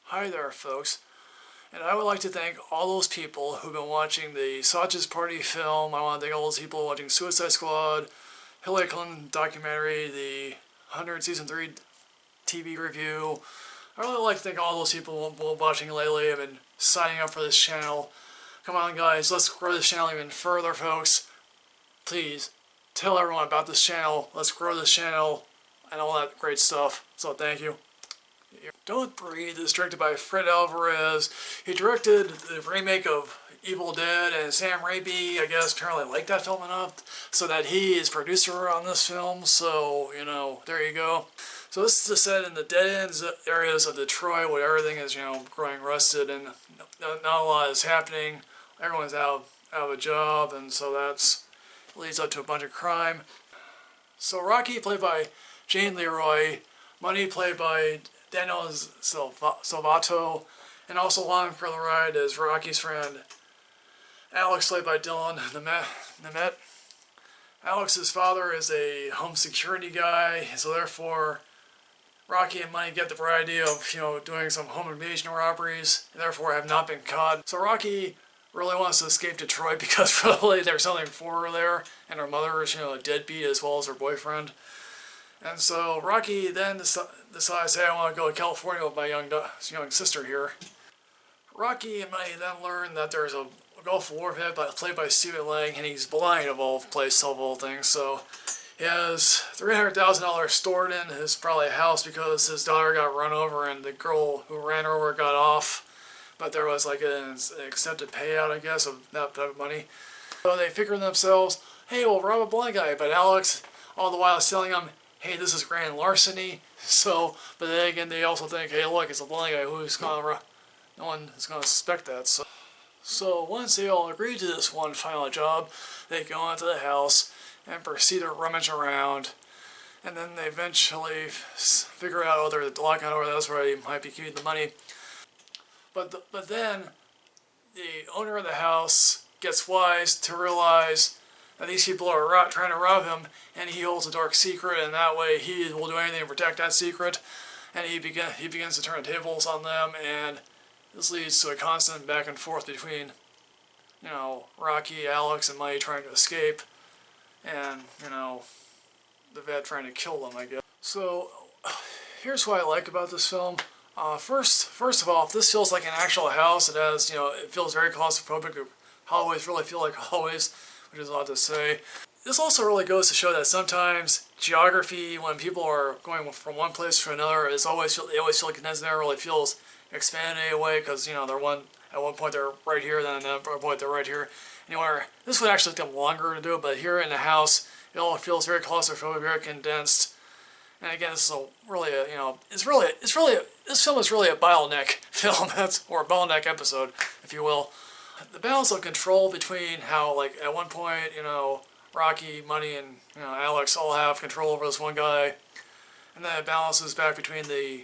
Hi there, folks, and I would like to thank all those people who've been watching the Sausage Party film. I want to thank all those people watching Suicide Squad, Hillary Clinton documentary, the 100 Season 3 TV review. I really like to thank all those people who've been watching lately and been signing up for this channel. Come on, guys, let's grow this channel even further, folks. Please, tell everyone about this channel. Let's grow this channel and all that great stuff. So, thank you. Don't Breathe is directed by Fred Alvarez. He directed the remake of Evil Dead, and Sam Raimi, I guess, apparently liked that film enough so that he is producer on this film. So, you know, there you go. So this is set in the dead-end areas of Detroit where everything is, growing rusted and not a lot is happening. Everyone's out of a job, and so that leads up to a bunch of crime. So Rocky, played by Jane Leroy, Money, played by Daniel Salvato, and also along for the ride is Rocky's friend Alex, played by Dylan Nemeth. Alex's father is a home security guy, so therefore Rocky and Money get the bright idea of doing some home invasion robberies, and therefore have not been caught. So Rocky really wants to escape Detroit because really there's something for her there, and her mother is a deadbeat as well as her boyfriend. And so Rocky then decides, hey, I want to go to California with my young sister here. Rocky and Money then learn that there's a Gulf War vet played by Stephen Lang, and he's blind of all places, of all things. So he has $300,000 stored in his probably house because his daughter got run over and the girl who ran her over got off. But there was like an accepted payout, I guess, of that type of money. So they figure to themselves, hey, we'll rob a blind guy. But Alex, all the while, is telling them, hey, this is grand larceny. So, but then again, they also think, hey, look, it's a blind guy. No one is gonna suspect that. So once they all agree to this one final job, they go into the house and proceed to rummage around. And then they eventually figure out, oh, there's a lockout over that's where he might be keeping the money. But then the owner of the house gets wise to realize that these people are trying to rob him, and he holds a dark secret, and that way he will do anything to protect that secret. And he begins to turn the tables on them, and this leads to a constant back and forth between, Rocky, Alex, and Money trying to escape, and, the vet trying to kill them, I guess. So, here's what I like about this film. First of all, if this feels like an actual house, it has, it feels very claustrophobic. Hallways really feel like hallways, which is odd to say. This also really goes to show that sometimes geography, when people are going from one place to another, they always feel like it never really feels expanded away because at one point they're right here, then at another point they're right here. This would actually take them longer to do, but here in the house, it all feels very claustrophobic, very condensed. And again, this is this film is really a bottleneck film, or a bottleneck episode, if you will. The balance of control between how, like, at one point, Rocky, Money, and, Alex all have control over this one guy, and then it balances back between then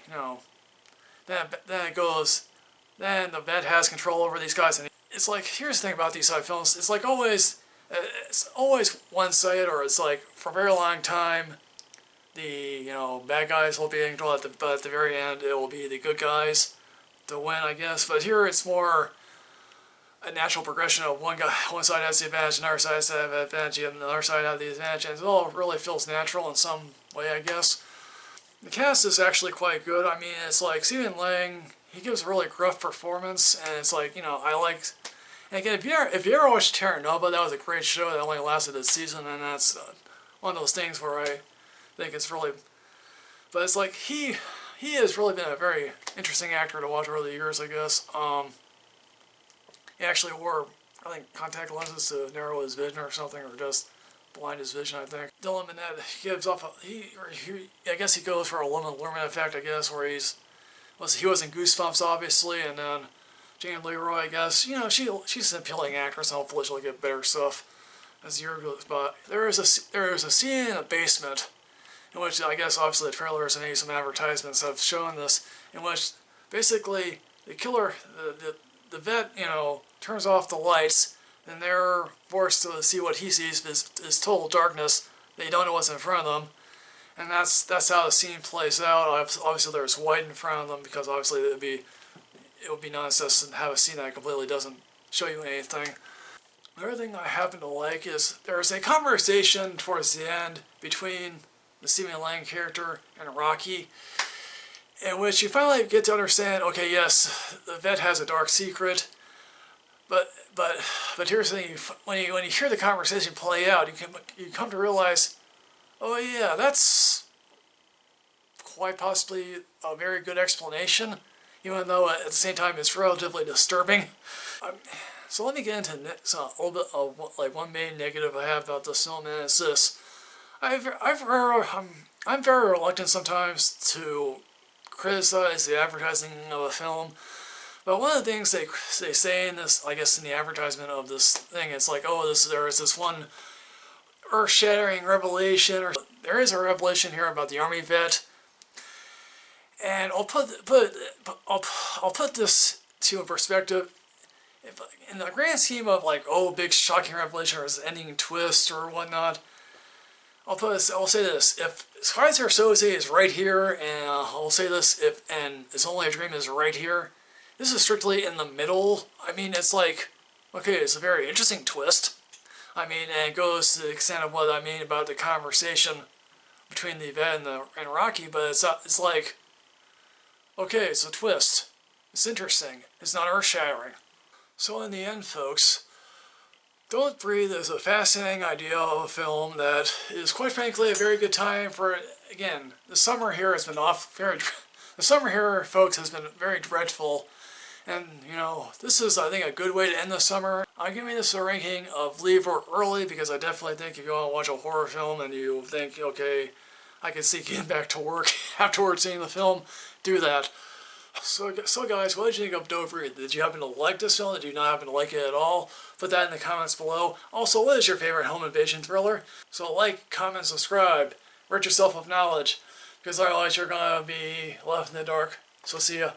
the vet has control over these guys, and it's like, here's the thing about these side films, it's always one-sided, or it's like, for a very long time, the, bad guys will be in control, but at the very end, it will be the good guys to win, I guess. But here, it's more a natural progression of one side has the advantage, another side has the advantage, and the other side has the advantage, and it all really feels natural in some way, I guess. The cast is actually quite good. I mean, it's like Stephen Lang, he gives a really gruff performance, and it's like, I like. And again, if you ever watched Terra Nova, that was a great show that only lasted a season, and that's one of those things where I think it's really. But it's like he has really been a very interesting actor to watch over the years, I guess. He actually wore, I think, contact lenses to narrow his vision or something, or just blind his vision, I think. Dylan Nemeth, he gives off I guess he goes for a lumen effect, I guess, where he was in Goosebumps, obviously, and then Jane Leroy, I guess, she's an appealing actress, and hopefully she'll get better stuff as the year goes by. There is a scene in a basement, in which, I guess, obviously the trailers and maybe some advertisements have shown this, in which, basically, the killer, the vet, turns off the lights, and they're forced to see what he sees is total darkness. They don't know what's in front of them. And that's how the scene plays out. Obviously, there's white in front of them because obviously it would be nonsense to have a scene that completely doesn't show you anything. Another thing I happen to like is there's a conversation towards the end between the Stephen Lang character and Rocky, in which you finally get to understand, okay, yes, the vet has a dark secret, but here's the thing: when you hear the conversation play out, you come to realize, oh yeah, that's quite possibly a very good explanation, even though at the same time it's relatively disturbing. So let me get into a little bit of like one main negative I have about this film, and it's this: I'm very reluctant sometimes to criticize the advertising of a film. But one of the things they say in this, I guess in the advertisement of this thing, it's like, oh, there is this one earth-shattering revelation, or there is a revelation here about the army vet, and I'll put this to a perspective. If, in the grand scheme of like, oh, big shocking revelation or this ending twist or whatnot, I'll say this: if Kaiser Soze is right here, and I'll say this: and It's Only a Dream is right here, this is strictly in the middle. I mean, it's like, okay, it's a very interesting twist. I mean, and it goes to the extent of what I mean about the conversation between the vet and Rocky, but it's like, okay, it's a twist. It's interesting. It's not earth-shattering. So in the end, folks, Don't Breathe is a fascinating idea of a film that is, quite frankly, a very good time for, again, the summer here has been the summer here, folks, has been very dreadful. And, you know, this is, I think, a good way to end the summer. I'm giving this a ranking of leave work early because I definitely think if you want to watch a horror film and you think, okay, I can see getting back to work afterwards seeing the film, do that. So guys, what did you think of Don't Breathe? Did you happen to like this film? Did you not happen to like it at all? Put that in the comments below. Also, what is your favorite home invasion thriller? So like, comment, subscribe, rid yourself of knowledge, because otherwise you're going to be left in the dark. So see ya.